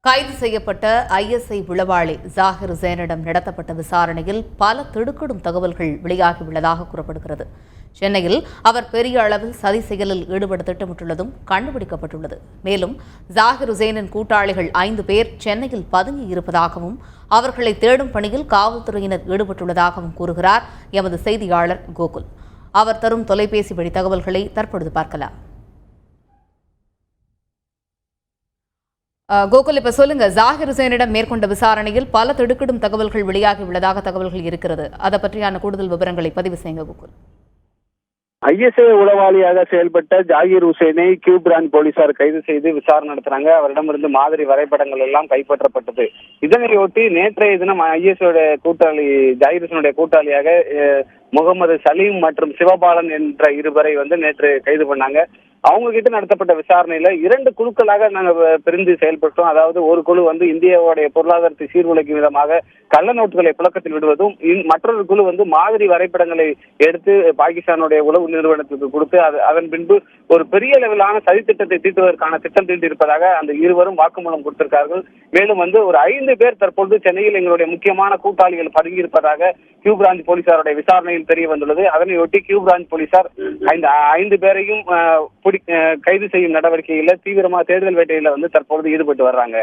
கைது செய்யப்பட்ட ஐஎஸ்ஐ உளவாளி ஜாகிர் ஹுசேனிடம் நடத்தப்பட்ட விசாரணையில் பல திடுக்கிடும் தகவல்கள் வெளியாகியுள்ளதாக கூறப்படுகிறது. சென்னையில் அவர் பெரிய அளவில் சதி செயலில் ஈடுபட திட்டமிட்டுள்ளதும் கண்டுபிடிக்கப்பட்டுள்ளது. மேலும் ஜாகிர் ஹுசேனின் கூட்டாளிகள் 5 பேர் சென்னையில் பதுங்கி இருப்பதாகவும் அவர்களை தேடும் பணியில் காவல்துறையினர் ஈடுபட்டுள்ளதாகவும் கூறுகிறார் எமது செய்தியாளர் கோகுல். அவர் தரும் தொலைபேசி வழி தகவல்களை தற்பொழுது பார்க்கலாம். கோகுல், இப்ப சொல்லுங்க, ஜாகிர் ஹுசேனிடம் மேற்கொண்ட விசாரணையில் பல திடுக்கிடும் தகவல்கள் வெளியாகி உள்ளதாக தகவல்கள் இருக்கிறது. அதை பற்றியான கூடுதல் விவரங்களை பதிவு செய்யுங்க கோகுல். ஐஎஸ்ஐ உளவாளியாக செயல்பட்ட ஜாகிர் ஹுசேனை கியூ பிரான்ச் போலீசார் கைது செய்து விசாரணை நடத்துறாங்க. அவரிடமிருந்து மாதிரி வரைபடங்கள் எல்லாம் கைப்பற்றப்பட்டது. இதனையொட்டி நேற்றைய தினம் ஐஎஸ்ஐ கூட்டாளி ஜாகிர் ஹுசேனுடைய கூட்டாளியாக முகமது சலீம் மற்றும் சிவபாலன் என்ற இருவரை நேற்று கைது பண்ணாங்க. அவங்க கிட்ட நடத்தப்பட்ட விசாரணையில 2 குழுக்களாக நாங்க பிரிந்து செயல்பட்டோம். அதாவது ஒரு குழு இந்தியாவுடைய பொருளாதாரத்தை சீர்குலைக்கும் விதமாக கள்ள நோட்டுகளை புழக்கத்தில் விடுவதும், மற்றொரு குழு மாதிரி வரைபடங்களை எடுத்து பாகிஸ்தானுடைய உளவு நிறுவனத்துக்கு கொடுத்து அதன் பின்பு ஒரு பெரிய அளவிலான சதித்திட்டத்தை தீட்டுவதற்கான திட்டம் தீட்டியிருப்பதாக அந்த இருவரும் வாக்குமூலம் கொடுத்திருக்கார்கள். மேலும் ஒரு 5 பேர் தற்பொழுது சென்னையில் எங்களுடைய முக்கியமான கூட்டாளிகள் பதுங்கியிருப்பதாக கியூ பிரான்ச் போலீசாருடைய விசாரணையில் தெரிய வந்துள்ளது. அதனையொட்டி கியூ பிரான்ச் போலீசார் 5 பேரையும் கைது செய்யும் நடவடிக்கையில தீவிரமா தேடுதல் வேட்டையில தற்பொழுது ஈடுபட்டு வர்றாங்க.